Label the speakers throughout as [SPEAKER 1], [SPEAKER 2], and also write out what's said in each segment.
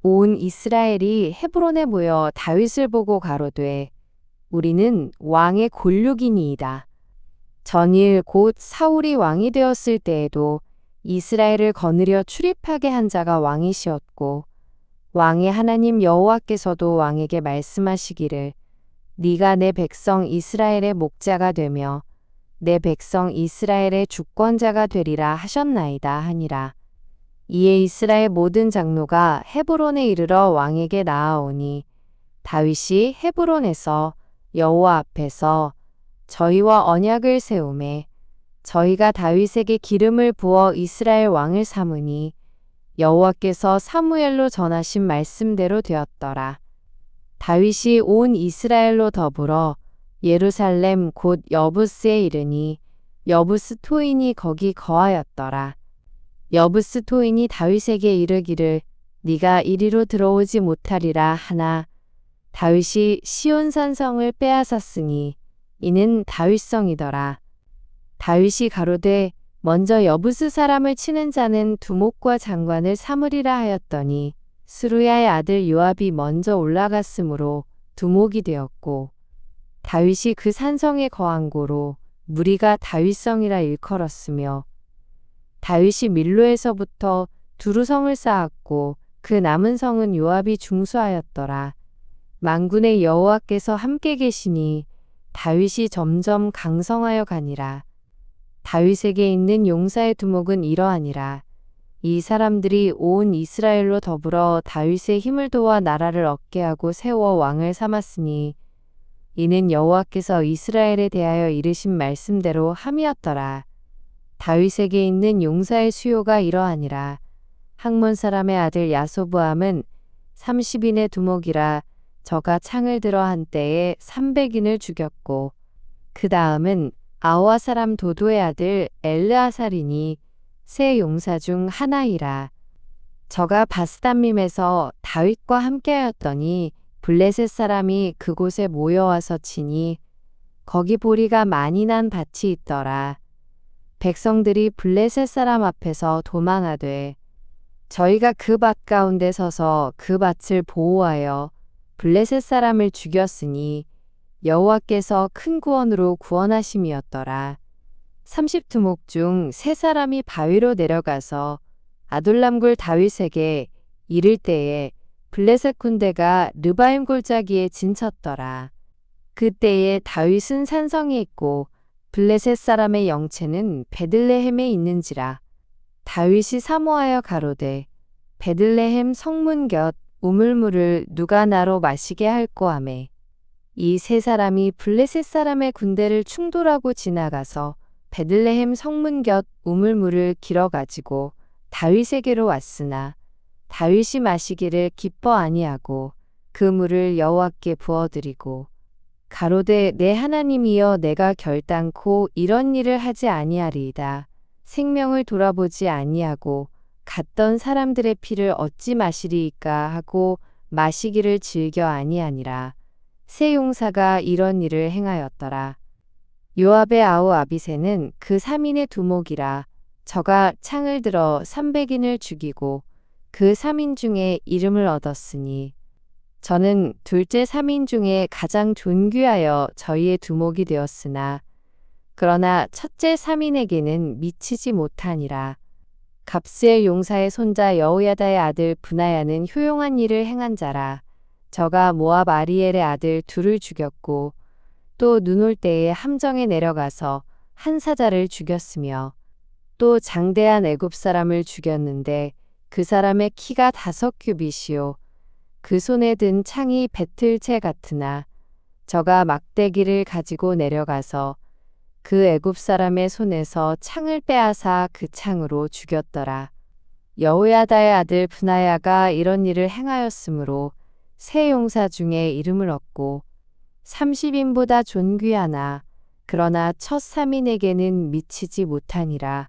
[SPEAKER 1] 온 이스라엘이 헤브론에 모여 다윗을 보고 가로되 우리는 왕의 골육이니이다. 전일 곧 사울이 왕이 되었을 때에도 이스라엘을 거느려 출입하게 한 자가 왕이시었고 왕의 하나님 여호와께서도 왕에게 말씀하시기를 네가 내 백성 이스라엘의 목자가 되며 내 백성 이스라엘의 주권자가 되리라 하셨나이다 하니라. 이에 이스라엘 모든 장로가 헤브론에 이르러 왕에게 나아오니 다윗이 헤브론에서 여호와 앞에서 저희와 언약을 세우매 저희가 다윗에게 기름을 부어 이스라엘 왕을 삼으니 여호와께서 사무엘로 전하신 말씀대로 되었더라. 다윗이 온 이스라엘로 더불어 예루살렘 곧 여부스에 이르니 여부스 토인이 거기 거하였더라. 여부스 토인이 다윗에게 이르기를 네가 이리로 들어오지 못하리라 하나 다윗이 시온산성을 빼앗았으니 이는 다윗성이더라. 다윗이 가로되 먼저 여부스 사람을 치는 자는 두목과 장관을 삼으리라 하였더니 스루야의 아들 요압이 먼저 올라갔으므로 두목이 되었고 다윗이 그 산성에 거한 고로 무리가 다윗성이라 일컬었으며 다윗이 밀로에서부터 두루성을 쌓았고 그 남은 성은 요압이 중수하였더라. 만군의 여호와께서 함께 계시니 다윗이 점점 강성하여 가니라. 다윗에게 있는 용사의 두목은 이러하니라. 이 사람들이 온 이스라엘로 더불어 다윗의 힘을 도와 나라를 얻게 하고 세워 왕을 삼았으니 이는 여호와께서 이스라엘에 대하여 이르신 말씀대로 함이었더라. 다윗에게 있는 용사의 수요가 이러하니라. 학몬 사람의 아들 야소부암은 30인의 두목이라 저가 창을 들어 한때에 300인을 죽였고 그 다음은 아호와 사람 도도의 아들 엘르아살이니 세 용사 중 하나이라. 저가 바스담밈에서 다윗과 함께하였더니 블레셋 사람이 그곳에 모여와서 치니 거기 보리가 많이 난 밭이 있더라. 백성들이 블레셋 사람 앞에서 도망하되 저희가 그 밭 가운데 서서 그 밭을 보호하여 블레셋 사람을 죽였으니 여호와께서 큰 구원으로 구원하심이었더라. 30두목 중 세 사람이 바위로 내려가서 아둘람굴 다윗에게 이를 때에 블레셋 군대가 르바임 골짜기에 진쳤더라. 그때에 다윗은 산성에 있고 블레셋 사람의 영체는 베들레헴에 있는지라. 다윗이 사모하여 가로되 베들레헴 성문 곁 우물물을 누가 나로 마시게 할꼬 하매 이 세 사람이 블레셋 사람의 군대를 충돌하고 지나가서 베들레헴 성문 곁 우물물을 길어 가지고 다윗에게로 왔으나 다윗이 마시기를 기뻐 아니하고 그 물을 여호와께 부어드리고 가로되 내 하나님이여 내가 결단코 이런 일을 하지 아니하리이다. 생명을 돌아보지 아니하고 갔던 사람들의 피를 어찌 마시리이까 하고 마시기를 즐겨 아니하니라. 세 용사가 이런 일을 행하였더라. 요압의 아우 아비새는 그 3인의 두목이라 저가 창을 들어 300인을 죽이고 그 3인 중에 이름을 얻었으니 저는 둘째 3인 중에 가장 존귀하여 저희의 두목이 되었으나 그러나 첫째 3인에게는 미치지 못하니라. 갑스엘 용사의 손자 여호야다의 아들 브나야는 효용한 일을 행한 자라. 저가 모압 아리엘의 아들 둘을 죽였고 또 눈 올 때에 함정에 내려가서 한 사자를 죽였으며 또 장대한 애굽 사람을 죽였는데 그 사람의 키가 5규빗이요 그 손에 든 창이 배틀채 같으나 저가 막대기를 가지고 내려가서 그 애굽 사람의 손에서 창을 빼앗아 그 창으로 죽였더라. 여호야다의 아들 브나야가 이런 일을 행하였으므로 세 용사 중에 이름을 얻고 30인보다 존귀하나 그러나 첫 3인에게는 미치지 못하니라.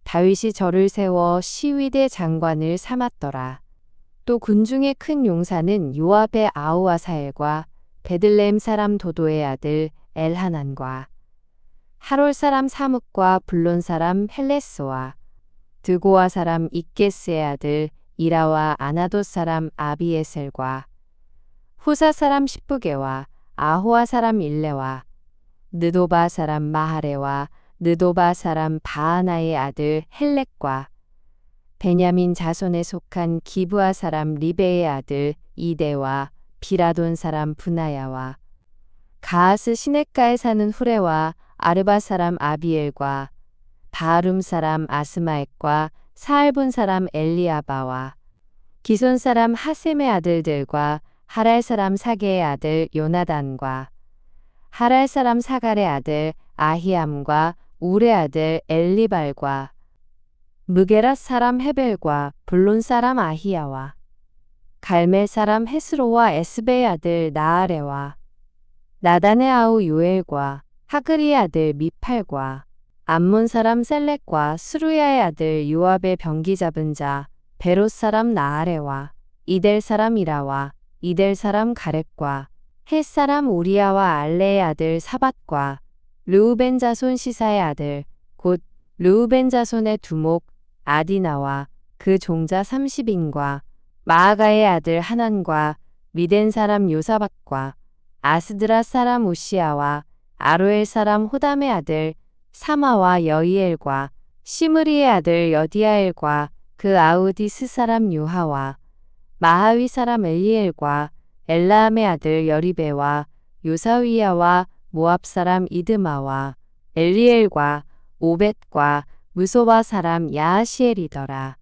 [SPEAKER 1] 다윗이 저를 세워 시위대 장관을 삼았더라. 또 군중의 큰 용사는 요압의 아우 아사엘과 베들레헴 사람 도도의 아들 엘하난과 하롤 사람 사뭇과 블론 사람 헬레스와 드고아 사람 이게스의 아들 이라와 아나돗 사람 아비에셀과 후사 사람 십부게와 아호아 사람 일레와 느도바 사람 마하레와 느도바 사람 바하나의 아들 헬렉과 베냐민 자손에 속한 기브아 사람 리베의 아들 이데와 비라돈 사람 브나야와 가하스 시냇가에 사는 후레와 아르바 사람 아비엘과 바하룸 사람 아스마액과 사알본 사람 엘리아바와 기손 사람 하셈의 아들들과 하랄 사람 사게의 아들 요나단과 하랄 사람 사갈의 아들 아히암과 울의 아들 엘리발과 무게랏 사람 헤벨과 블론 사람 아히야와 갈멜 사람 헤스로와 에스베의 아들 나아레와 나단의 아우 요엘과 하그리의 아들 미팔과 암몬 사람 셀렉과 스루야의 아들 요압의 병기 잡은 자 베롯 사람 나아레와 이델 사람 이라와 이델 사람 가렙과 헷 사람 우리야와 알레의 아들 사밧과 르우벤 자손 시사의 아들 곧 르우벤 자손의 두목 아디나와 그 종자 30인과 마아가의 아들 하난과 미덴 사람 요사밧과 아스드라 사람 우시아와 아로엘 사람 호담의 아들 사마와 여이엘과 시므리의 아들 여디아엘과 그 아우디스 사람 요하와 마하위 사람 엘리엘과 엘라함의 아들 여리베와 요사위야와 모압 사람 이드마와 엘리엘과 오벳과 무소바 사람 야하시엘이더라.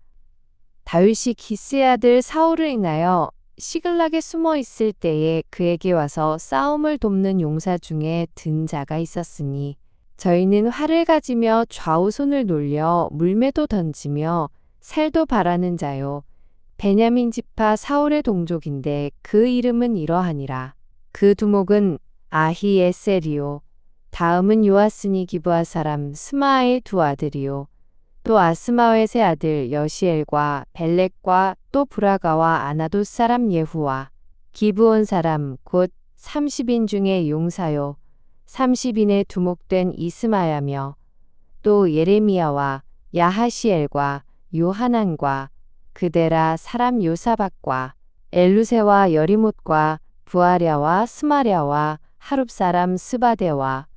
[SPEAKER 1] 다윗이 기스의 아들 사울을 인하여 시글락에 숨어 있을 때에 그에게 와서 싸움을 돕는 용사 중에 든 자가 있었으니 저희는 활을 가지며 좌우 손을 놀려 물매도 던지며 살도 바라는 자요. 베냐민 지파 사울의 동족인데 그 이름은 이러하니라. 그 두목은 아히에셀이요. 다음은 요아스니 기브아 사람 스마아의 두 아들이요. 또 아스마웻의 아들 여시엘과 벨렉과 또 브라가와 아나돗 사람 예후와 기브온 사람 곧 30인 중에 용사요. 30인의 두목된 이스마야며 또 예레미야와 야하시엘과 요하난과 그데라 사람 요사밧과 엘루세와 여리못과 부아랴와 스마랴와 하룹 사람 스바데와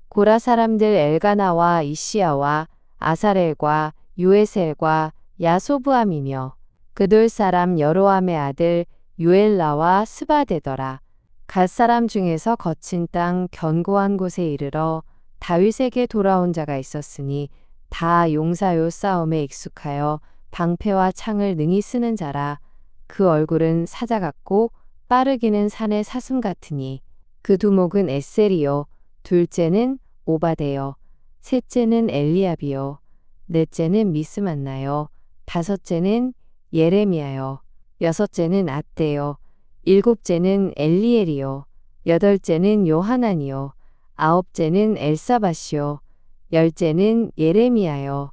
[SPEAKER 1] 고라 사람들 엘가나와 이시야와 아사렐과 요에셀과 야소부암이며 그돌 사람 여로함의 아들 요엘라와 스바데더라. 갓 사람 중에서 거친 땅 견고한 곳에 이르러 다윗에게 돌아온 자가 있었으니 다 용사요 싸움에 익숙하여 방패와 창을 능히 쓰는 자라. 그 얼굴은 사자 같고 빠르기는 산의 사슴 같으니 그 두목은 에셀이요. 둘째는 오바데요. 셋째는 엘리압이요. 넷째는 미스만나요. 다섯째는 예레미야요. 여섯째는 앗대요. 일곱째는 엘리엘이요. 여덟째는 요하난이요. 아홉째는 엘사밧이요. 열째는 예레미야요.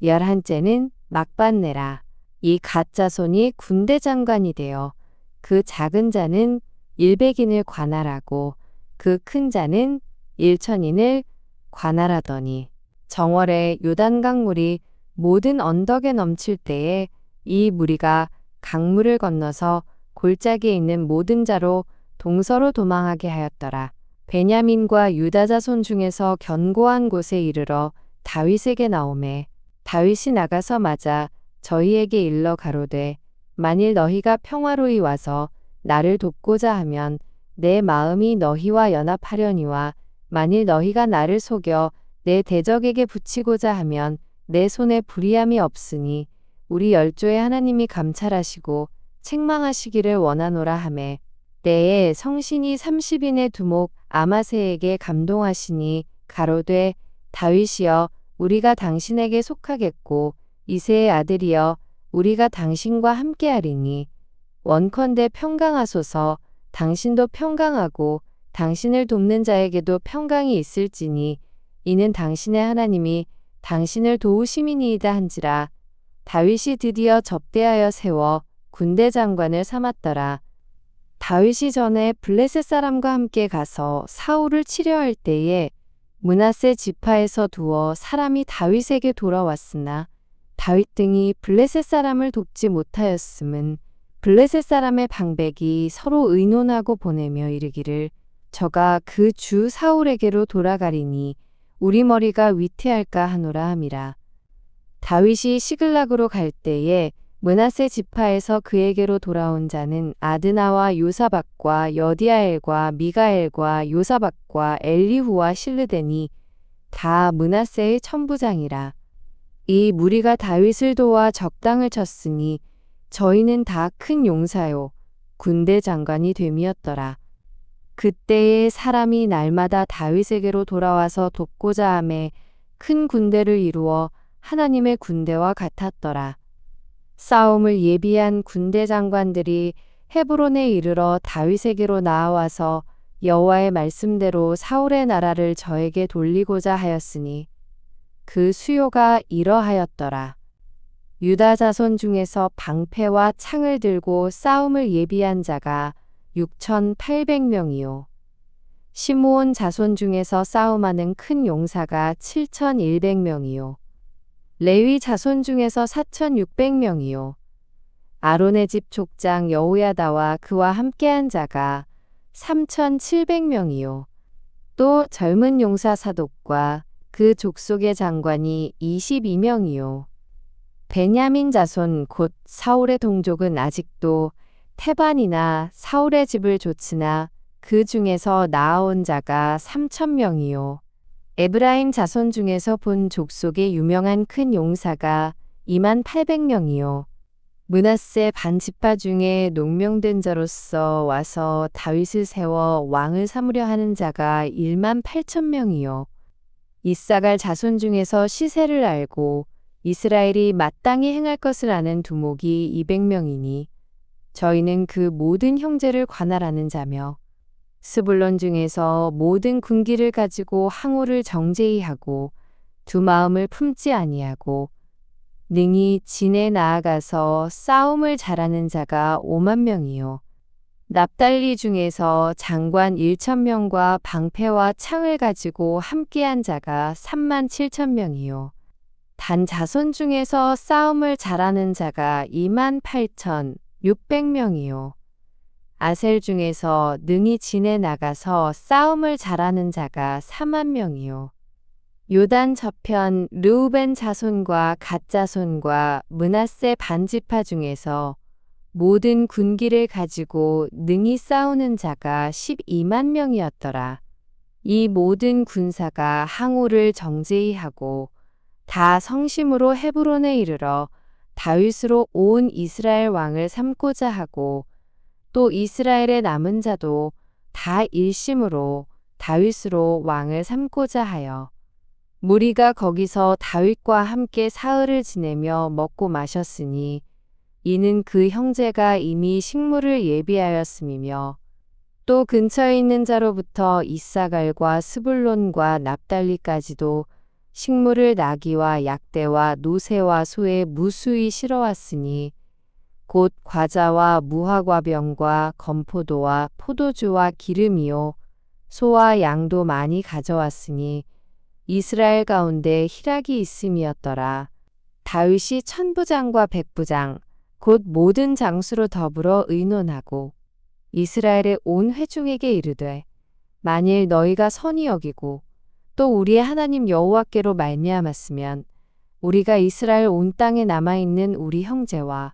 [SPEAKER 1] 열한째는 막반네라. 이 갓 자손이 군대 장관이 되어 그 작은 자는 100인을 관할하고 그 큰 자는 1000인을 관할하더니 정월에 요단강 물이 모든 언덕에 넘칠 때에 이 무리가 강물을 건너서 골짜기에 있는 모든 자로 동서로 도망하게 하였더라. 베냐민과 유다 자손 중에서 견고한 곳에 이르러 다윗에게 나오매 다윗이 나가서 맞아 저희에게 일러 가로되 만일 너희가 평화로이 와서 나를 돕고자 하면 내 마음이 너희와 연합하려니와 만일 너희가 나를 속여 내 대적에게 붙이고자 하면 내 손에 불의함이 없으니 우리 열조의 하나님이 감찰하시고 책망하시기를 원하노라 하매 때에 성신이 30인의 두목 아마세에게 감동하시니 가로되 다윗이여 우리가 당신에게 속하겠고 이새의 아들이여 우리가 당신과 함께하리니 원컨대 평강하소서. 당신도 평강하고 당신을 돕는 자에게도 평강이 있을지니 이는 당신의 하나님이 당신을 도우심이니이다 한지라. 다윗이 드디어 접대하여 세워 군대 장관을 삼았더라. 다윗이 전에 블레셋 사람과 함께 가서 사울을 치려할 때에 므낫세 지파에서 두어 사람이 다윗에게 돌아왔으나 다윗 등이 블레셋 사람을 돕지 못하였음은 블레셋 사람의 방백이 서로 의논하고 보내며 이르기를 저가 그 주 사울에게로 돌아가리니 우리 머리가 위태할까 하노라 함이라. 다윗이 시글락으로 갈 때에 므낫세 지파에서 그에게로 돌아온 자는 아드나와 요사박과 여디아엘과 미가엘과 요사박과 엘리후와 실르데니 다 므낫세의 천부장이라. 이 무리가 다윗을 도와 적당을 쳤으니 저희는 다 큰 용사요 군대 장관이 됨이었더라. 그때에 사람이 날마다 다윗에게로 돌아와서 돕고자 하매 큰 군대를 이루어 하나님의 군대와 같았더라. 싸움을 예비한 군대 장관들이 헤브론에 이르러 다윗에게로 나아와서 여호와의 말씀대로 사울의 나라를 저에게 돌리고자 하였으니 그 수요가 이러하였더라. 유다 자손 중에서 방패와 창을 들고 싸움을 예비한 자가 6,800명이요. 시므온 자손 중에서 싸움하는 큰 용사가 7,100명이요. 레위 자손 중에서 4,600명이요. 아론의 집 족장 여호야다와 그와 함께한 자가 3,700명이요. 또 젊은 용사 사독과 그 족속의 장관이 22명이요. 베냐민 자손 곧 사울의 동족은 아직도 태반이나 사울의 집을 좇으나 그 중에서 나아온 자가 3,000명이요. 에브라임 자손 중에서 본 족속의 유명한 큰 용사가 28,000명이요. 므낫세 반지파 중에 농명된 자로서 와서 다윗을 세워 왕을 삼으려 하는 자가 18,000명이요. 이사갈 자손 중에서 시세를 알고 이스라엘이 마땅히 행할 것을 아는 두목이 200명이니 저희는 그 모든 형제를 관할하는 자며 스불론 중에서 모든 군기를 가지고 항우를 정제히 하고 두 마음을 품지 아니하고 능히 진에 나아가서 싸움을 잘하는 자가 50,000명이요. 납달리 중에서 장관 1,000명과 방패와 창을 가지고 함께한 자가 37,000명이요. 단 자손 중에서 싸움을 잘하는 자가 28,600명이요. 아셀 중에서 능히 진에 나가서 싸움을 잘하는 자가 40,000명이요. 요단 저편 르우벤 자손과 갓 자손과 므낫세 반지파 중에서 모든 군기를 가지고 능히 싸우는 자가 120,000명이었더라. 이 모든 군사가 항우를 정제히 하고 다 성심으로 헤브론에 이르러 다윗으로 온 이스라엘 왕을 삼고자 하고 또 이스라엘의 남은 자도 다 일심으로 다윗으로 왕을 삼고자 하여 무리가 거기서 다윗과 함께 사흘을 지내며 먹고 마셨으니 이는 그 형제가 이미 식물을 예비하였음이며 또 근처에 있는 자로부터 이사갈과 스불론과 납달리까지도 식물을 나귀와 약대와 노새와 소에 무수히 실어왔으니 곧 과자와 무화과병과 건포도와 포도주와 기름이요 소와 양도 많이 가져왔으니 이스라엘 가운데 희락이 있음이었더라. 다윗이 천부장과 백부장 곧 모든 장수로 더불어 의논하고 이스라엘의 온 회중에게 이르되 만일 너희가 선히 여기고 또 우리의 하나님 여호와께로 말미암았으면 우리가 이스라엘 온 땅에 남아있는 우리 형제와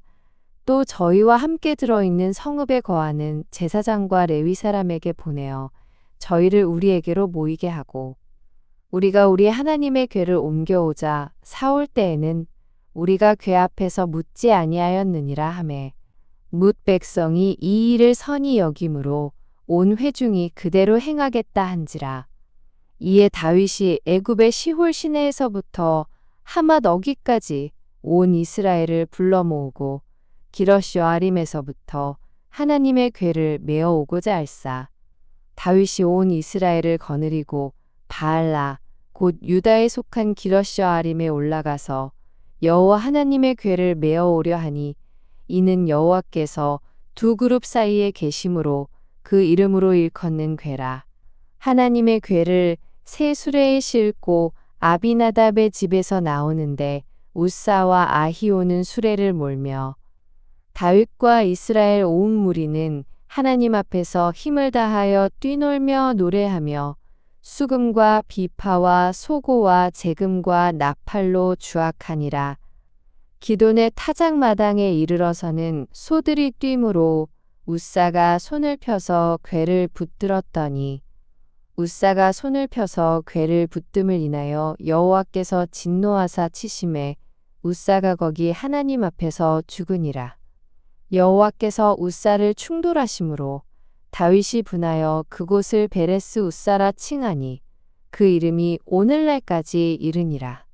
[SPEAKER 1] 또 저희와 함께 들어있는 성읍에 거하는 제사장과 레위 사람에게 보내어 저희를 우리에게로 모이게 하고 우리가 우리 하나님의 궤를 옮겨오자 사올 때에는 우리가 궤 앞에서 묻지 아니하였느니라 하매 뭇 백성이 이 일을 선히 여김으로 온 회중이 그대로 행하겠다 한지라. 이에 다윗이 애굽의 시홀 시내에서부터 하맛 어기까지 온 이스라엘을 불러 모으고 기러시 여아림에서부터 하나님의 궤를 메어 오고자 할사. 다윗이 온 이스라엘을 거느리고 바알라 곧 유다에 속한 기러시 여아림에 올라가서 여호와 하나님의 궤를 메어 오려 하니 이는 여호와께서 두 그룹 사이에 계심으로 그 이름으로 일컫는 궤라. 하나님의 궤를 새 수레에 싣고 아비나답의 집에서 나오는데 우사와 아히오는 수레를 몰며 다윗과 이스라엘 온 무리는 하나님 앞에서 힘을 다하여 뛰놀며 노래하며 수금과 비파와 소고와 재금과 나팔로 주악하니라. 기돈의 타작마당에 이르러서는 소들이 뛰므로 우사가 손을 펴서 궤를 붙들었더니 우사가 손을 펴서 궤를 붙듦을 인하여 여호와께서 진노하사 치심에 우사가 거기 하나님 앞에서 죽으니라. 여호와께서 우사를 충돌하심으로 다윗이 분하여 그곳을 베레스 우사라 칭하니 그 이름이 오늘날까지 이르니라.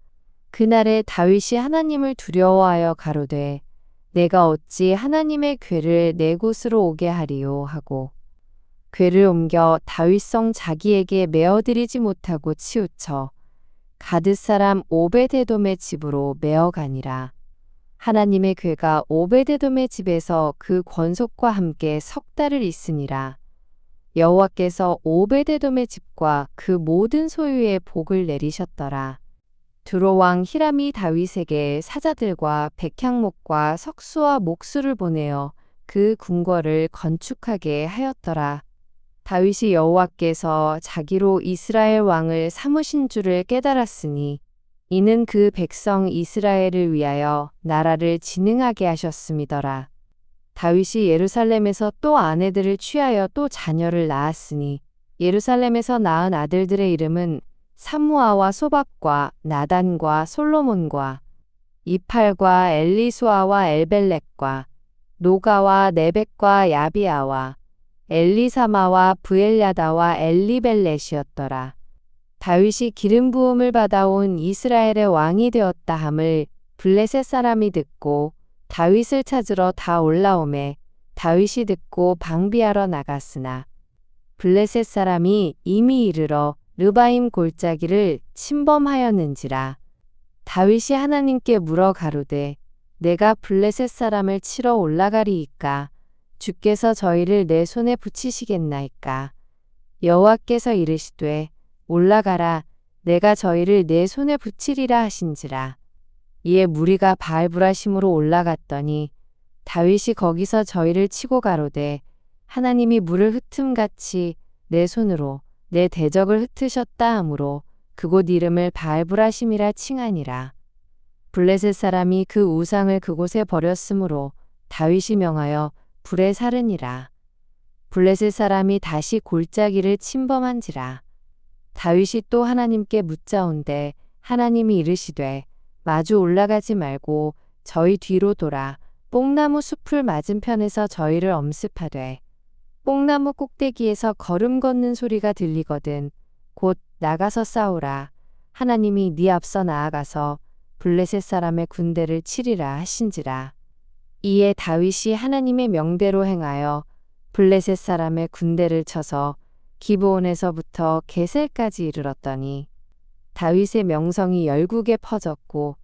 [SPEAKER 1] 그날에 다윗이 하나님을 두려워하여 가로되 내가 어찌 하나님의 궤를 내 곳으로 오게 하리요 하고 궤를 옮겨 다윗성 자기에게 메어드리지 못하고 치우쳐 가드 사람 오베데돔의 집으로 메어가니라. 하나님의 궤가 오베데돔의 집에서 그 권속과 함께 석 달을 있으니라. 여호와께서 오베데돔의 집과 그 모든 소유의 복을 내리셨더라. 두로 왕 히람이 다윗에게 사자들과 백향목과 석수와 목수를 보내어 그 궁궐을 건축하게 하였더라. 다윗이 여호와께서 자기로 이스라엘 왕을 삼으신 줄을 깨달았으니 이는 그 백성 이스라엘을 위하여 나라를 진흥하게 하셨음이더라. 다윗이 예루살렘에서 또 아내들을 취하여 또 자녀를 낳았으니 예루살렘에서 낳은 아들들의 이름은 사무아와 소박과 나단과 솔로몬과 이팔과 엘리수아와 엘벨렉과 노가와 네벡과 야비아와 엘리사마와 브엘야다와 엘리벨렛이었더라. 다윗이 기름 부음을 받아온 이스라엘의 왕이 되었다 함을 블레셋 사람이 듣고 다윗을 찾으러 다 올라오매 다윗이 듣고 방비하러 나갔으나 블레셋 사람이 이미 이르러 르바임 골짜기를 침범하였는지라. 다윗이 하나님께 물어 가로되 내가 블레셋 사람을 치러 올라가리이까 주께서 저희를 내 손에 붙이시겠나이까. 여호와께서 이르시되 올라가라 내가 저희를 내 손에 붙이리라 하신지라. 이에 무리가 바알브라심으로 올라갔더니 다윗이 거기서 저희를 치고 가로되 하나님이 물을 흩음같이 내 손으로 내 대적을 흩으셨다 하므로 그곳 이름을 바알브라심이라 칭하니라. 블레셋 사람이 그 우상을 그곳에 버렸으므로 다윗이 명하여 불에 사르니라. 블레셋 사람이 다시 골짜기를 침범한지라. 다윗이 또 하나님께 묻자온데 하나님이 이르시되 마주 올라가지 말고 저희 뒤로 돌아 뽕나무 숲을 맞은편에서 저희를 엄습하되 뽕나무 꼭대기에서 걸음 걷는 소리가 들리거든 곧 나가서 싸우라. 하나님이 네 앞서 나아가서 블레셋 사람의 군대를 치리라 하신지라. 이에 다윗이 하나님의 명대로 행하여 블레셋 사람의 군대를 쳐서 기브온에서부터 게셀까지 이르렀더니 다윗의 명성이 열국에 퍼졌고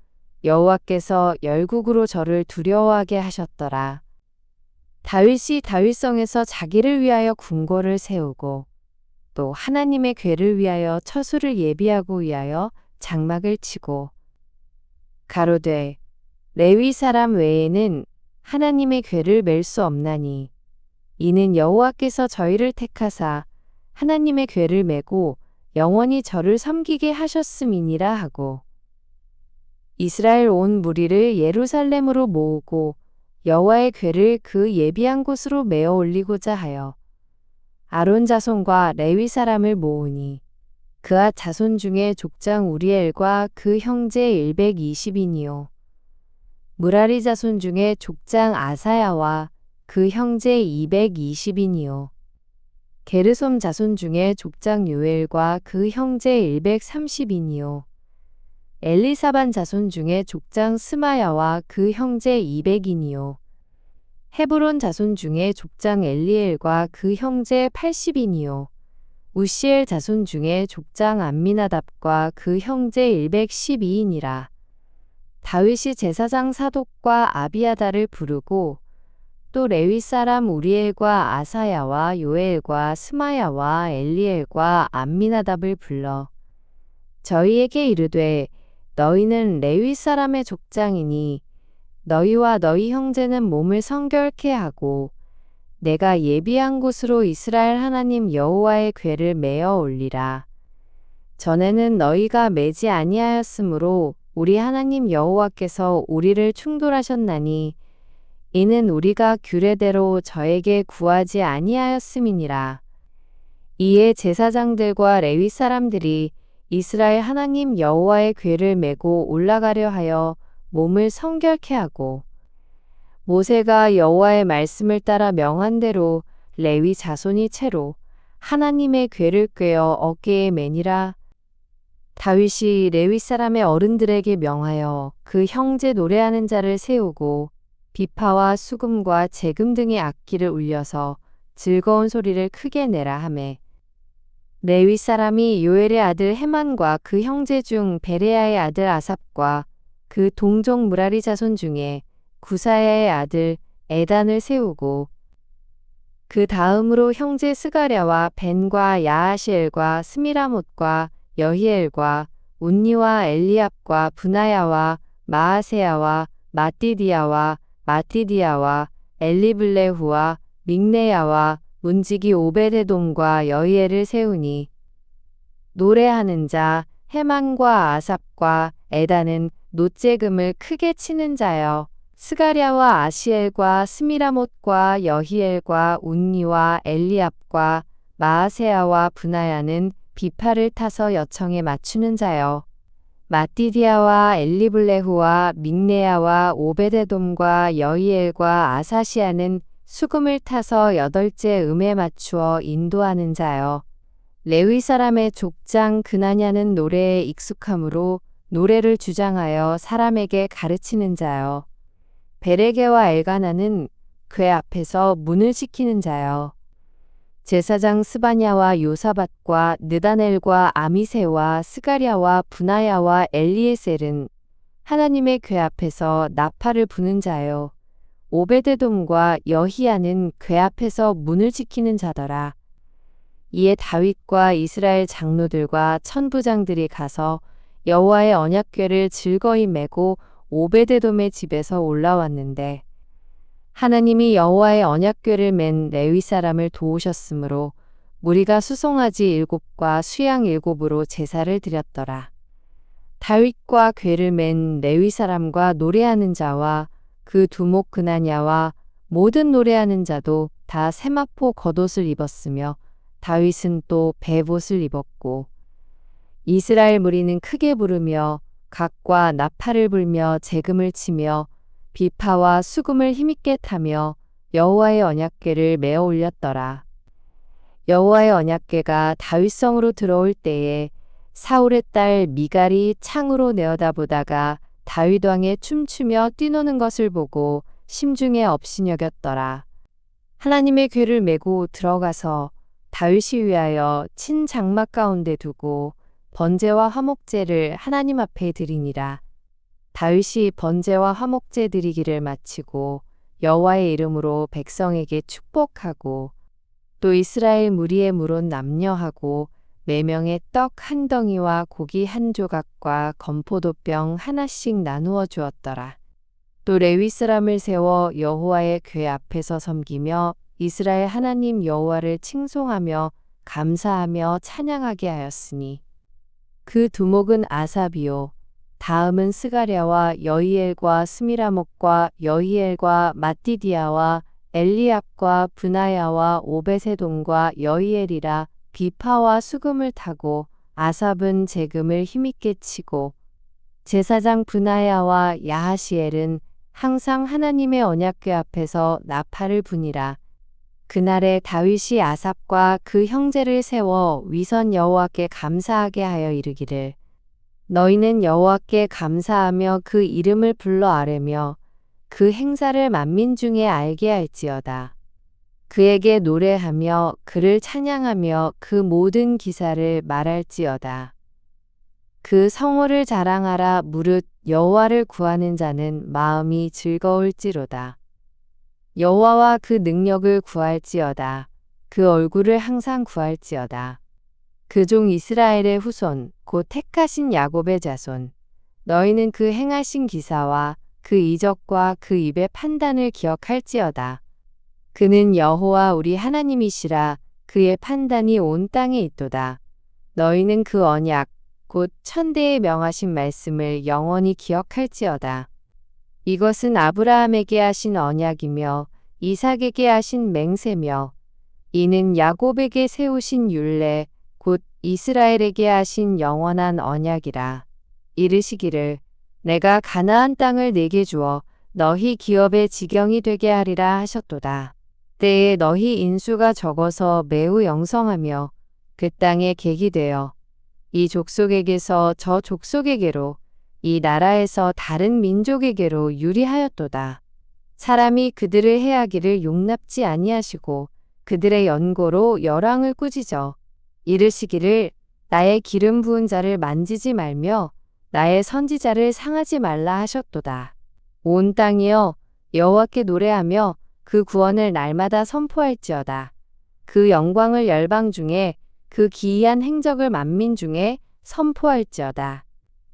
[SPEAKER 1] 여호와께서 열국으로 저를 두려워하게 하셨더라. 다윗이 다윗성에서 자기를 위하여 궁궐을 세우고 또 하나님의 궤를 위하여 처수를 예비하고 위하여 장막을 치고 가로되 레위 사람 외에는 하나님의 궤를 맬 수 없나니 이는 여호와께서 저희를 택하사 하나님의 궤를 메고 영원히 저를 섬기게 하셨음이니라 하고 이스라엘 온 무리를 예루살렘으로 모으고 여호와의 궤를 그 예비한 곳으로 메어 올리고자 하여 아론 자손과 레위 사람을 모으니 그앗 자손 중에 족장 우리엘과 그 형제 120인이요 무라리 자손 중에 족장 아사야와 그 형제 220인이요 게르솜 자손 중에 족장 요엘과 그 형제 130인이요 엘리사반 자손 중에 족장 스마야와 그 형제 200인이요 헤브론 자손 중에 족장 엘리엘과 그 형제 80인이요 우시엘 자손 중에 족장 암미나답과 그 형제 112인이라. 다윗이 제사장 사독과 아비아다를 부르고 또 레위 사람 우리엘과 아사야와 요엘과 스마야와 엘리엘과 암미나답을 불러 저희에게 이르되 너희는 레위 사람의 족장이니 너희와 너희 형제는 몸을 성결케 하고 내가 예비한 곳으로 이스라엘 하나님 여호와의 궤를 메어 올리라. 전에는 너희가 매지 아니하였으므로 우리 하나님 여호와께서 우리를 충돌하셨나니 이는 우리가 규례대로 저에게 구하지 아니하였음이니라. 이에 제사장들과 레위 사람들이 이스라엘 하나님 여호와의 궤를 메고 올라가려 하여 몸을 성결케 하고 모세가 여호와의 말씀을 따라 명한 대로 레위 자손이 채로 하나님의 궤를 꿰어 어깨에 매니라. 다윗이 레위 사람의 어른들에게 명하여 그 형제 노래하는 자를 세우고 비파와 수금과 재금 등의 악기를 울려서 즐거운 소리를 크게 내라 하매 레위 사람이 요엘의 아들 헤만과 그 형제 중 베레야의 아들 아삽과 그 동족 무라리 자손 중에 구사야의 아들 에단을 세우고 그 다음으로 형제 스가랴와 벤과 야하시엘과 스미라못과 여히엘과 운니와 엘리압과 브나야와 마아세야와 마띠디아와 엘리블레후와 믹네야와 문지기 오베데돔과 여히엘을 세우니 노래하는 자 헤만과 아삽과 에단은 놋재금을 크게 치는 자여 스가랴와 아시엘과 스미라못과 여히엘과 운니와 엘리압과 마아세야와 브나야는 비파를 타서 여청에 맞추는 자여 마띠디아와 엘리블레후와 믹네야와 오베데돔과 여히엘과 아사시아는 수금을 타서 8째 음에 맞추어 인도하는 자여 레위 사람의 족장 그나냐는 노래에 익숙함으로 노래를 주장하여 사람에게 가르치는 자여 베레게와 엘가나는 궤 앞에서 문을 지키는 자여 제사장 스바냐와 요사밧과 느다넬과 아미세와 스가랴와 브나야와 엘리에셀은 하나님의 궤 앞에서 나팔을 부는 자요 오베데돔과 여히야는 궤 앞에서 문을 지키는 자더라. 이에 다윗과 이스라엘 장로들과 천부장들이 가서 여호와의 언약궤를 즐거이 메고 오베데돔의 집에서 올라왔는데 하나님이 여호와의 언약궤를 맨 레위 사람을 도우셨으므로 무리가 수송아지 7과 수양 7으로 제사를 드렸더라. 다윗과 궤를 맨 레위 사람과 노래하는 자와 그 두목 그나냐와 모든 노래하는 자도 다 세마포 겉옷을 입었으며 다윗은 또 베봇을 입었고 이스라엘 무리는 크게 부르며 각과 나팔을 불며 재금을 치며 비파와 수금을 힘있게 타며 여호와의 언약궤를 메어 올렸더라. 여호와의 언약궤가 다윗성으로 들어올 때에 사울의 딸 미갈이 창으로 내어다보다가 다윗 왕의 춤추며 뛰노는 것을 보고 심중에 업신여겼더라. 하나님의 궤를 메고 들어가서 다윗이 위하여 친 장막 가운데 두고 번제와 화목제를 하나님 앞에 드리니라. 다윗이 번제와 화목제 드리기를 마치고 여호와의 이름으로 백성에게 축복하고 또 이스라엘 무리의 물은 남녀하고 매명의 떡 한 덩이와 고기 한 조각과 건포도병 하나씩 나누어 주었더라. 또 레위 사람을 세워 여호와의 궤 앞에서 섬기며 이스라엘 하나님 여호와를 칭송하며 감사하며 찬양하게 하였으니 그 두목은 아삽이요 다음은 스가랴와 여히엘과 스미라목과 여히엘과 마띠디아와 엘리압과 브나야와 오베세돔과 여히엘이라 비파와 수금을 타고 아삽은 재금을 힘있게 치고 제사장 브나야와 야하시엘은 항상 하나님의 언약궤 앞에서 나팔을 부니라. 그날에 다윗이 아삽과 그 형제를 세워 위선 여호와께 감사하게 하여 이르기를 너희는 여호와께 감사하며 그 이름을 불러 아뢰며 그 행사를 만민 중에 알게 할지어다. 그에게 노래하며 그를 찬양하며 그 모든 기사를 말할지어다. 그 성호를 자랑하라 무릇 여호와를 구하는 자는 마음이 즐거울지로다. 여호와와 그 능력을 구할지어다. 그 얼굴을 항상 구할지어다. 그 종 이스라엘의 후손 곧 택하신 야곱의 자손 너희는 그 행하신 기사와 그 이적과 그 입의 판단을 기억할지어다. 그는 여호와 우리 하나님이시라. 그의 판단이 온 땅에 있도다. 너희는 그 언약 곧 천대에 명하신 말씀을 영원히 기억할지어다. 이것은 아브라함에게 하신 언약이며 이삭에게 하신 맹세며 이는 야곱에게 세우신 율례 곧 이스라엘에게 하신 영원한 언약이라. 이르시기를 내가 가나안 땅을 내게 주어 너희 기업의 지경이 되게 하리라 하셨도다. 때에 너희 인수가 적어서 매우 영성하며 그 땅에 객이 되어 이 족속에게서 저 족속에게로 이 나라에서 다른 민족에게로 유리하였도다. 사람이 그들을 해하기를 용납지 아니하시고 그들의 연고로 열왕을 꾸짖어 이르시기를 나의 기름 부은 자를 만지지 말며 나의 선지자를 상하지 말라 하셨도다. 온 땅이여 여호와께 노래하며 그 구원을 날마다 선포할지어다. 그 영광을 열방 중에 그 기이한 행적을 만민 중에 선포할지어다.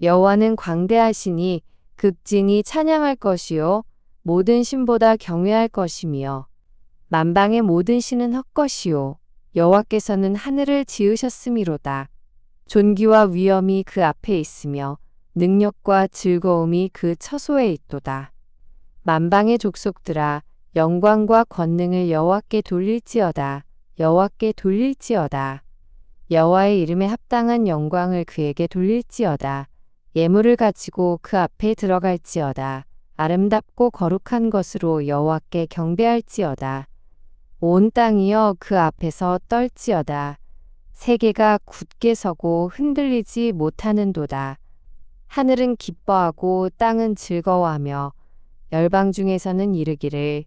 [SPEAKER 1] 여호와는 광대하시니 극진히 찬양할 것이요 모든 신보다 경외할 것이며 만방의 모든 신은 헛것이요 여호와께서는 하늘을 지으셨음이로다. 존귀와 위엄이 그 앞에 있으며 능력과 즐거움이 그 처소에 있도다. 만방의 족속들아 영광과 권능을 여호와께 돌릴지어다. 여호와께 돌릴지어다. 여호와의 이름에 합당한 영광을 그에게 돌릴지어다. 예물을 가지고 그 앞에 들어갈지어다. 아름답고 거룩한 것으로 여호와께 경배할지어다. 온 땅이여 그 앞에서 떨지어다. 세계가 굳게 서고 흔들리지 못하는도다. 하늘은 기뻐하고 땅은 즐거워하며 열방 중에서는 이르기를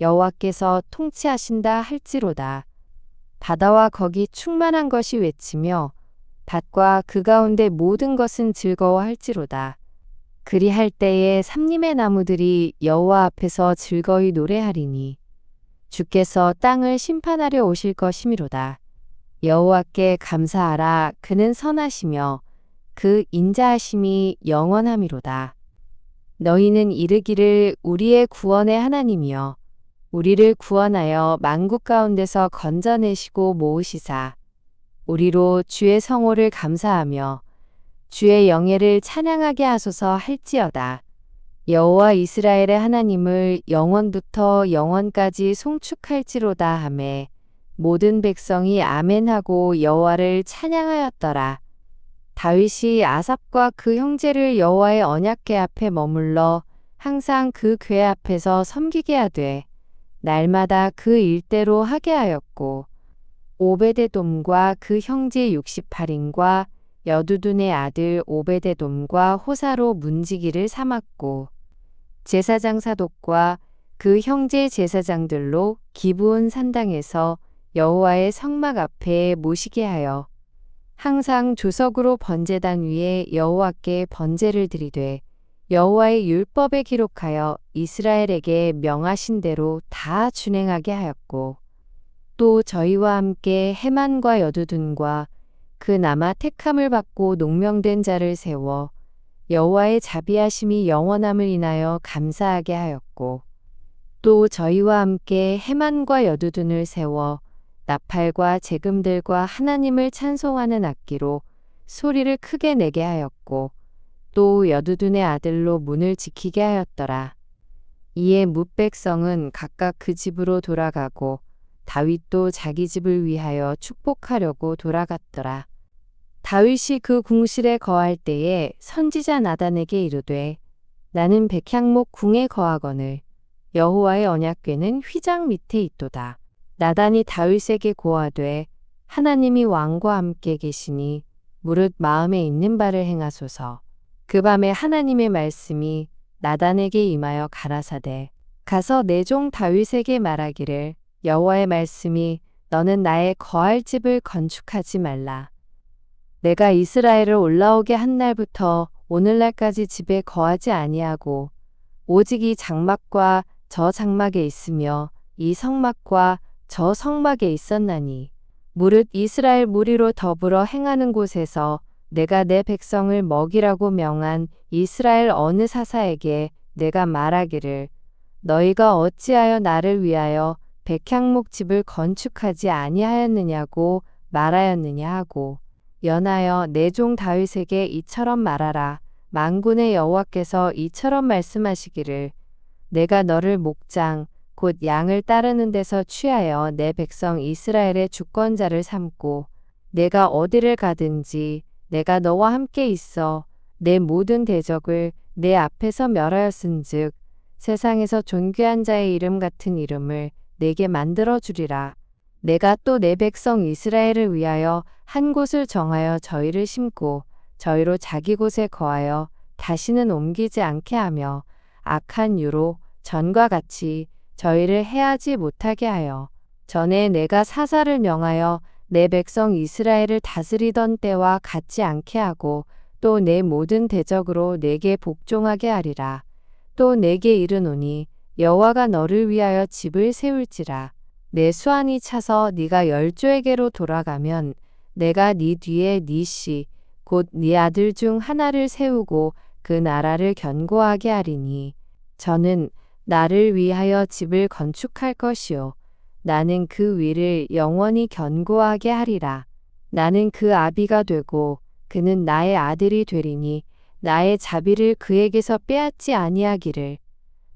[SPEAKER 1] 여호와께서 통치하신다 할지로다. 바다와 거기 충만한 것이 외치며 밭과 그 가운데 모든 것은 즐거워할지로다. 그리할 때에 삼림의 나무들이 여호와 앞에서 즐거이 노래하리니 주께서 땅을 심판하려 오실 것이미로다. 여호와께 감사하라. 그는 선하시며 그 인자하심이 영원함이로다. 너희는 이르기를 우리의 구원의 하나님이여 우리를 구원하여 만국 가운데서 건져내시고 모으시사 우리로 주의 성호를 감사하며 주의 영예를 찬양하게 하소서 할지어다. 여호와 이스라엘의 하나님을 영원부터 영원까지 송축할지로다 하매 모든 백성이 아멘하고 여호와를 찬양하였더라. 다윗이 아삽과 그 형제를 여호와의 언약궤 앞에 머물러 항상 그 궤 앞에서 섬기게 하되 날마다 그 일대로 하게 하였고 오베데돔과 그 형제 68인과 여두둔의 아들 오베데돔과 호사로 문지기를 삼았고 제사장 사독과 그 형제 제사장들로 기브온 산당에서 여호와의 성막 앞에 모시게 하여 항상 조석으로 번제단 위에 여호와께 번제를 드리되 여호와의 율법에 기록하여 이스라엘에게 명하신 대로 다 준행하게 하였고 또 저희와 함께 헤만과 여두둔과 그 남아 택함을 받고 농명된 자를 세워 여호와의 자비하심이 영원함을 인하여 감사하게 하였고 또 저희와 함께 헤만과 여두둔을 세워 나팔과 재금들과 하나님을 찬송하는 악기로 소리를 크게 내게 하였고 또 여두둔의 아들로 문을 지키게 하였더라. 이에 뭇백성은 각각 그 집으로 돌아가고 다윗도 자기 집을 위하여 축복하려고 돌아갔더라. 다윗이 그 궁실에 거할 때에 선지자 나단에게 이르되 나는 백향목 궁에 거하거늘 여호와의 언약궤는 휘장 밑에 있도다. 나단이 다윗에게 고하되 하나님이 왕과 함께 계시니 무릇 마음에 있는 바를 행하소서. 그 밤에 하나님의 말씀이 나단에게 임하여 가라사대 가서 내 종 다윗에게 말하기를 여호와의 말씀이 너는 나의 거할 집을 건축하지 말라. 내가 이스라엘을 올라오게 한 날부터 오늘날까지 집에 거하지 아니하고 오직 이 장막과 저 장막에 있으며 이 성막과 저 성막에 있었나니 무릇 이스라엘 무리로 더불어 행하는 곳에서 내가 내 백성을 먹이라고 명한 이스라엘 어느 사사에게 내가 말하기를 너희가 어찌하여 나를 위하여 백향목 집을 건축하지 아니하였느냐고 말하였느냐 하고 연하여 내 종 다윗에게 이처럼 말하라. 만군의 여호와께서 이처럼 말씀하시기를 내가 너를 목장 곧 양을 따르는 데서 취하여 내 백성 이스라엘의 주권자를 삼고 내가 어디를 가든지 내가 너와 함께 있어 내 모든 대적을 내 앞에서 멸하였은즉 세상에서 존귀한 자의 이름 같은 이름을 내게 만들어 주리라. 내가 또 내 백성 이스라엘을 위하여 한 곳을 정하여 저희를 심고 저희로 자기 곳에 거하여 다시는 옮기지 않게 하며 악한 유로 전과 같이 저희를 해하지 못하게 하여 전에 내가 사사를 명하여 내 백성 이스라엘을 다스리던 때와 같지 않게 하고 또 내 모든 대적으로 내게 복종하게 하리라. 또 내게 이르노니 여호와가 너를 위하여 집을 세울지라. 내 수완이 차서 네가 열조에게로 돌아가면 내가 네 뒤에 네 씨 곧 네 아들 중 하나를 세우고 그 나라를 견고하게 하리니 저는 나를 위하여 집을 건축할 것이요 나는 그 위를 영원히 견고하게 하리라. 나는 그 아비가 되고 그는 나의 아들이 되리니 나의 자비를 그에게서 빼앗지 아니하기를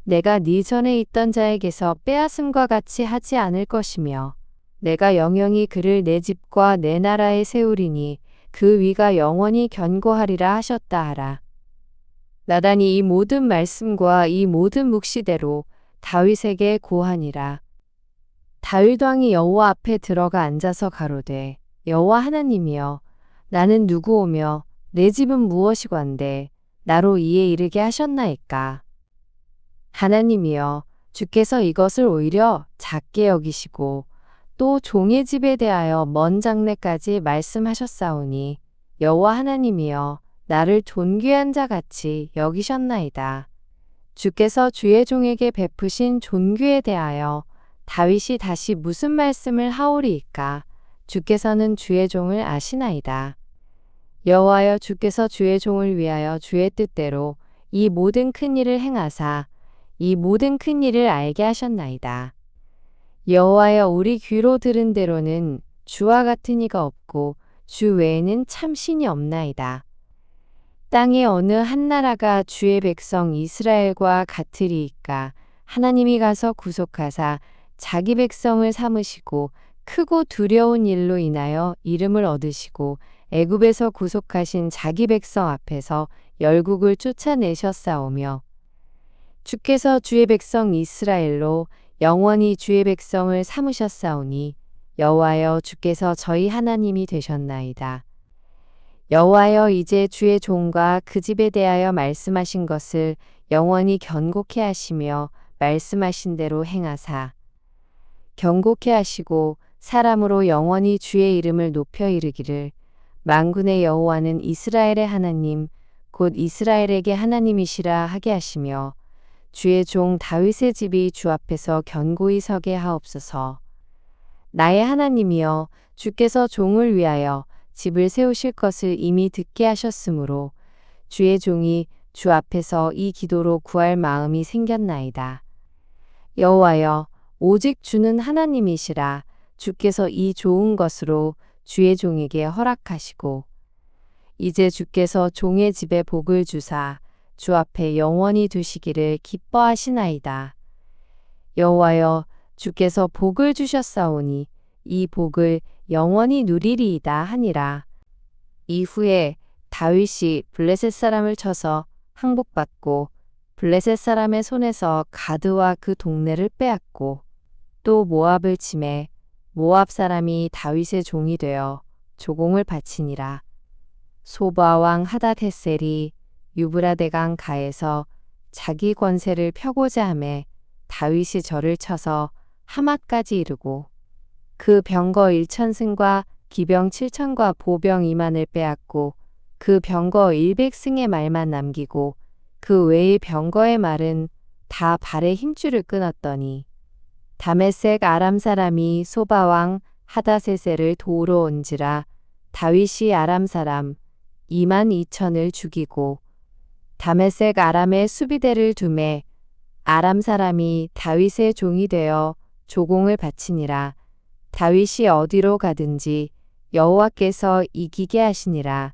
[SPEAKER 1] 내가 네 전에 있던 자에게서 빼앗음과 같이 하지 않을 것이며 내가 영영이 그를 내 집과 내 나라에 세우리니 그 위가 영원히 견고하리라 하셨다 하라. 나단이 이 모든 말씀과 이 모든 묵시대로 다윗에게 고하니라. 다윗 왕이 여호와 앞에 들어가 앉아서 가로되 여호와 하나님이여 나는 누구오며 내 집은 무엇이관데 나로 이에 이르게 하셨나이까. 하나님이여 주께서 이것을 오히려 작게 여기시고 또 종의 집에 대하여 먼 장래까지 말씀하셨사오니 여호와 하나님이여 나를 존귀한 자 같이 여기셨나이다. 주께서 주의 종에게 베푸신 존귀에 대하여 다윗이 다시 무슨 말씀을 하오리이까. 주께서는 주의 종을 아시나이다. 여호와여 주께서 주의 종을 위하여 주의 뜻대로 이 모든 큰 일을 행하사 이 모든 큰 일을 알게 하셨나이다. 여호와여 우리 귀로 들은 대로는 주와 같은 이가 없고 주 외에는 참 신이 없나이다. 땅의 어느 한 나라가 주의 백성 이스라엘과 같으리이까. 하나님이 가서 구속하사 자기 백성을 삼으시고 크고 두려운 일로 인하여 이름을 얻으시고 애굽에서 구속하신 자기 백성 앞에서 열국을 쫓아내셨사오며 주께서 주의 백성 이스라엘로 영원히 주의 백성을 삼으셨사오니 여호와여 주께서 저희 하나님이 되셨나이다. 여호와여 이제 주의 종과 그 집에 대하여 말씀하신 것을 영원히 견고케 하시며 말씀하신 대로 행하사 견고케 하시고 사람으로 영원히 주의 이름을 높여 이르기를 만군의 여호와는 이스라엘의 하나님 곧 이스라엘에게 하나님이시라 하게 하시며 주의 종 다윗의 집이 주 앞에서 견고히 서게 하옵소서. 나의 하나님이여 주께서 종을 위하여 집을 세우실 것을 이미 듣게 하셨으므로 주의 종이 주 앞에서 이 기도로 구할 마음이 생겼나이다. 여호와여 오직 주는 하나님이시라. 주께서 이 좋은 것으로 주의 종에게 허락하시고 이제 주께서 종의 집에 복을 주사 주 앞에 영원히 두시기를 기뻐하시나이다. 여호와여 주께서 복을 주셨사오니 이 복을 영원히 누리리이다 하니라. 이후에 다윗이 블레셋 사람을 쳐서 항복받고 블레셋 사람의 손에서 가드와 그 동네를 빼앗고 또 모압을 치매 모압 사람이 다윗의 종이 되어 조공을 바치니라. 소바 왕 하닷헤셀이 유브라데강 가에서 자기 권세를 펴고자 하매 다윗이 저를 쳐서 하맛까지 이르고 그 병거 1,000승과 기병 7,000과 보병 2만을 빼앗고 그 병거 100승의 말만 남기고 그 외의 병거의 말은 다 발의 힘줄을 끊었더니 다메섹 아람 사람이 소바왕 하닷세셀을 도우러 온지라 다윗이 아람 사람 22,000을 죽이고 다메섹 아람의 수비대를 두매 아람 사람이 다윗의 종이 되어 조공을 바치니라. 다윗이 어디로 가든지 여호와께서 이기게 하시니라.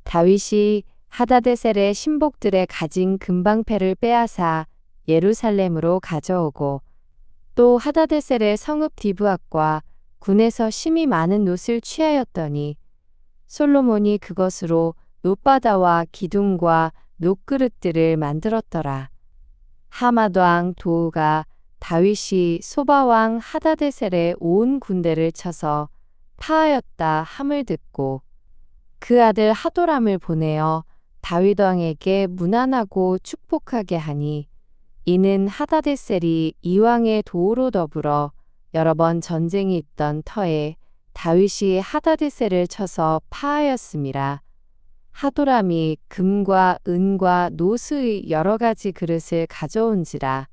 [SPEAKER 1] 다윗이 하다데셀의 신복들의 가진 금방패를 빼앗아 예루살렘으로 가져오고 또 하다데셀의 성읍 디브앗과 군에서 심히 많은 옷을 취하였더니 솔로몬이 그것으로 놋바다와 기둥과 놋그릇들을 만들었더라. 하맛 왕 도우가 다윗이 소바 왕 하다데셀의 온 군대를 쳐서 파하였다 함을 듣고 그 아들 하도람을 보내어 다윗 왕에게 문안하고 축복하게 하니 이는 하다데셀이 이 왕의 도우로 더불어 여러 번 전쟁이 있던 터에 다윗이 하다데셀을 쳐서 파하였음이라. 하도람이 금과 은과 노스의 여러 가지 그릇을 가져온지라.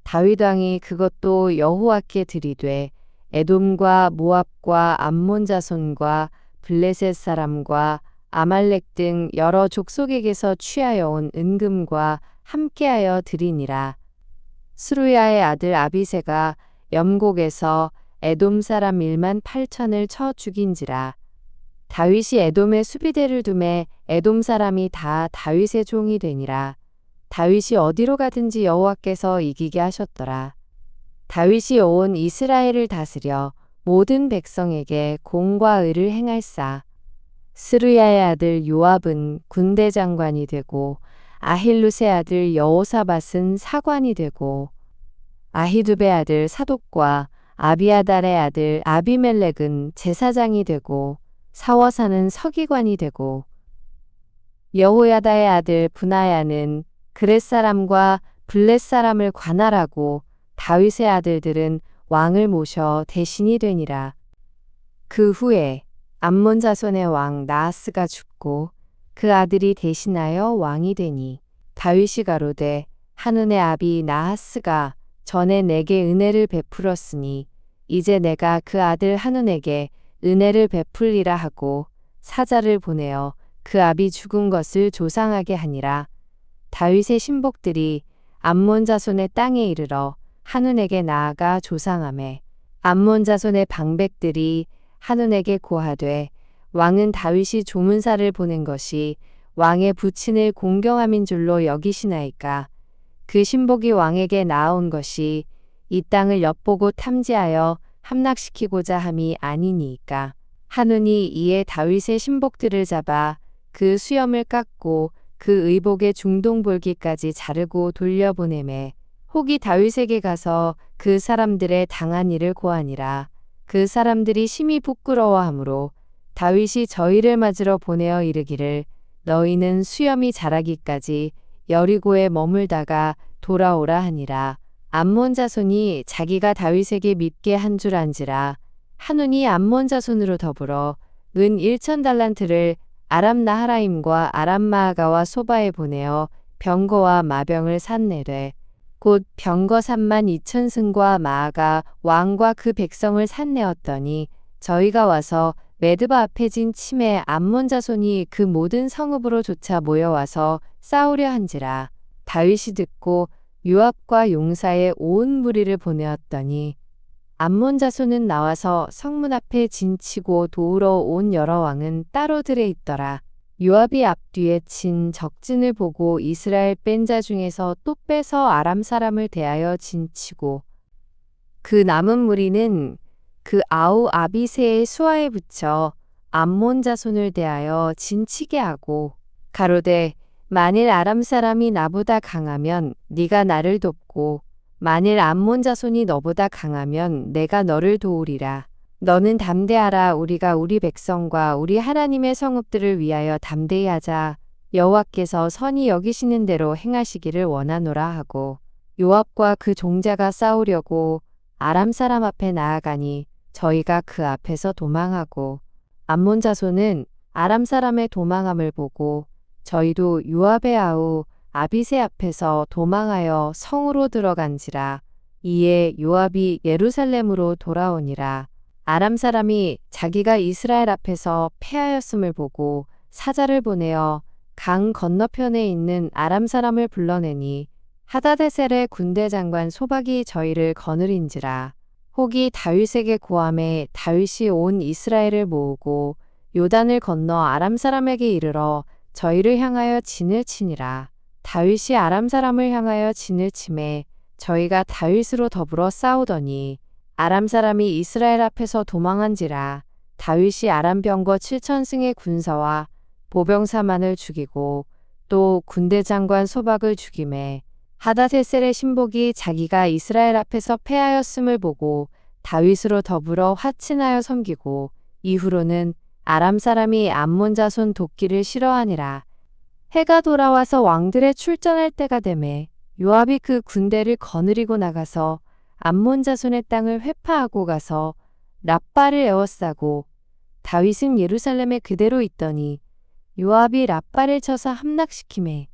[SPEAKER 1] 다윗 왕이 그것도 여호와께 드리되 에돔과 모압과 암몬 자손과 블레셋 사람과 아말렉 등 여러 족속에게서 취하여 온 은금과 함께하여 드리니라. 스루야의 아들 아비새가 염곡에서 에돔 사람 18,000을 쳐 죽인지라. 다윗이 에돔의 수비대를 두매 에돔 사람이 다 다윗의 종이 되니라. 다윗이 어디로 가든지 여호와께서 이기게 하셨더라. 다윗이 온 이스라엘을 다스려 모든 백성에게 공과 의를 행할사. 스루야의 아들 요압은 군대 장관이 되고 아힐루의 아들 여호사밧은 사관이 되고 아히두베의 아들 사독과 아비아달의 아들 아비멜렉은 제사장이 되고 사워사는 서기관이 되고 여호야다의 아들 브나야는 그렛 사람과 블렛 사람을 관할하고 다윗의 아들들은 왕을 모셔 대신이 되니라. 그 후에 암몬 자손의 왕 나하스가 죽고 그 아들이 대신하여 왕이 되니 다윗이 가로되 한운의 아비 나하스가 전에 내게 은혜를 베풀었으니 이제 내가 그 아들 한운에게 은혜를 베풀리라 하고 사자를 보내어 그 아비 죽은 것을 조상하게 하니라. 다윗의 신복들이 암몬 자손의 땅에 이르러 한운에게 나아가 조상하매 암몬 자손의 방백들이 한운에게 고하되 왕은 다윗이 조문사를 보낸 것이 왕의 부친을 공경함인 줄로 여기시나이까. 그 신복이 왕에게 나아온 것이 이 땅을 엿보고 탐지하여 함락시키고자 함이 아니니이까. 한운이 이에 다윗의 신복들을 잡아 그 수염을 깎고 그 의복의 중동볼기까지 자르고 돌려보내매 혹이 다윗에게 가서 그 사람들의 당한 일을 고하니라. 그 사람들이 심히 부끄러워하므로 다윗이 저희를 맞으러 보내어 이르기를 너희는 수염이 자라기까지 여리고에 머물다가 돌아오라 하니라. 암몬 자손이 자기가 다윗에게 밉게 한 줄 안지라. 한운이 암몬 자손으로 더불어 은 1,000달란트를 아람 나하라임과 아람 마아가와 소바에 보내어 병거와 마병을 샀내되 곧 병거 32,000승과 마아가 왕과 그 백성을 샀내었더니 저희가 와서 메드바 앞에 진 침에 암몬 자손이 그 모든 성읍으로 조차 모여와서 싸우려 한지라. 다윗이 듣고 요압과 용사의 온 무리를 보내었더니 암몬 자손은 나와서 성문 앞에 진치고 도우러 온 여러 왕은 따로 들에 있더라. 요압이 앞뒤에 친 적진을 보고 이스라엘 뺀 자 중에서 또 빼서 아람 사람을 대하여 진치고 그 남은 무리는 그 아우 아비새의 수하에 붙여 암몬 자손을 대하여 진치게 하고 가로되 만일 아람 사람이 나보다 강하면 네가 나를 돕고 만일 암몬 자손이 너보다 강하면 내가 너를 도우리라. 너는 담대하라. 우리가 우리 백성과 우리 하나님의 성읍들을 위하여 담대히 하자. 여호와께서 선히 여기시는 대로 행하시기를 원하노라 하고 요압과 그 종자가 싸우려고 아람 사람 앞에 나아가니 저희가 그 앞에서 도망하고 암몬 자손은 아람 사람의 도망함을 보고 저희도 요압의 아우 아비새 앞에서 도망하여 성으로 들어간지라. 이에 요압이 예루살렘으로 돌아오니라. 아람 사람이 자기가 이스라엘 앞에서 패하였음을 보고 사자를 보내어 강 건너편에 있는 아람 사람을 불러내니 하다데셀의 군대 장관 소박이 저희를 거느린지라. 혹이 다윗에게 고함해 다윗이 온 이스라엘을 모으고 요단을 건너 아람 사람에게 이르러 저희를 향하여 진을 치니라. 다윗이 아람 사람을 향하여 진을 치매 저희가 다윗으로 더불어 싸우더니 아람 사람이 이스라엘 앞에서 도망한지라. 다윗이 아람 병거 7,000승의 군사와 보병 4만을 죽이고 또 군대 장관 소박을 죽이매 하다세셀의 신복이 자기가 이스라엘 앞에서 패하였음을 보고 다윗으로 더불어 화친하여 섬기고 이후로는 아람 사람이 암몬 자손 돕기를 싫어하니라. 해가 돌아와서 왕들의 출전할 때가 되매 요압이 그 군대를 거느리고 나가서 암몬 자손의 땅을 회파하고 가서 랍바를 에워싸고 다윗은 예루살렘에 그대로 있더니 요압이 랍바를 쳐서 함락시키매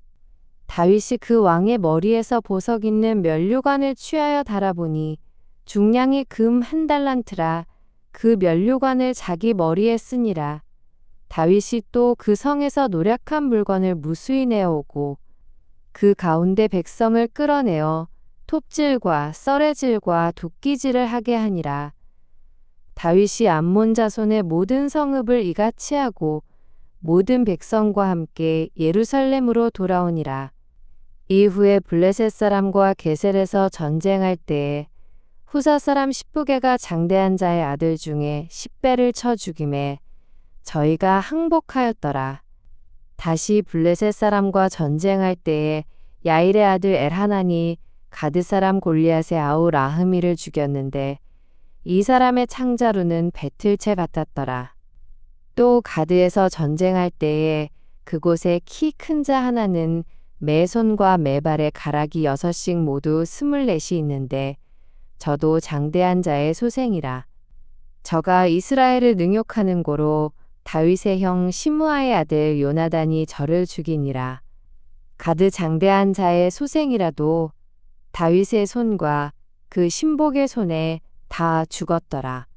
[SPEAKER 1] 다윗이 그 왕의 머리에서 보석 있는 면류관을 취하여 달아보니 중량이 금 1달란트라. 그 면류관을 자기 머리에 쓰니라. 다윗이 또 그 성에서 노략한 물건을 무수히 내어오고 그 가운데 백성을 끌어내어 톱질과 썰애질과 도끼질을 하게 하니라. 다윗이 암몬 자손의 모든 성읍을 이같이 하고 모든 백성과 함께 예루살렘으로 돌아오니라. 이후에 블레셋 사람과 게셀에서 전쟁할 때에 후사 사람 십부개가 장대한 자의 아들 중에 10배를 쳐 죽임에 저희가 항복하였더라. 다시 블레셋 사람과 전쟁할 때에 야일의 아들 엘하난이 가드 사람 골리앗의 아우 라흐미를 죽였는데 이 사람의 창자루는 배틀채 같았더라. 또 가드에서 전쟁할 때에 그곳에 키 큰 자 하나는 매 손과 매 발에 가락이 6씩 모두 24이 있는데 저도 장대한 자의 소생이라. 저가 이스라엘을 능욕하는 고로 다윗의 형 시므아의 아들 요나단이 저를 죽이니라. 가드 장대한 자의 소생이라도 다윗의 손과 그 신복의 손에 다 죽었더라.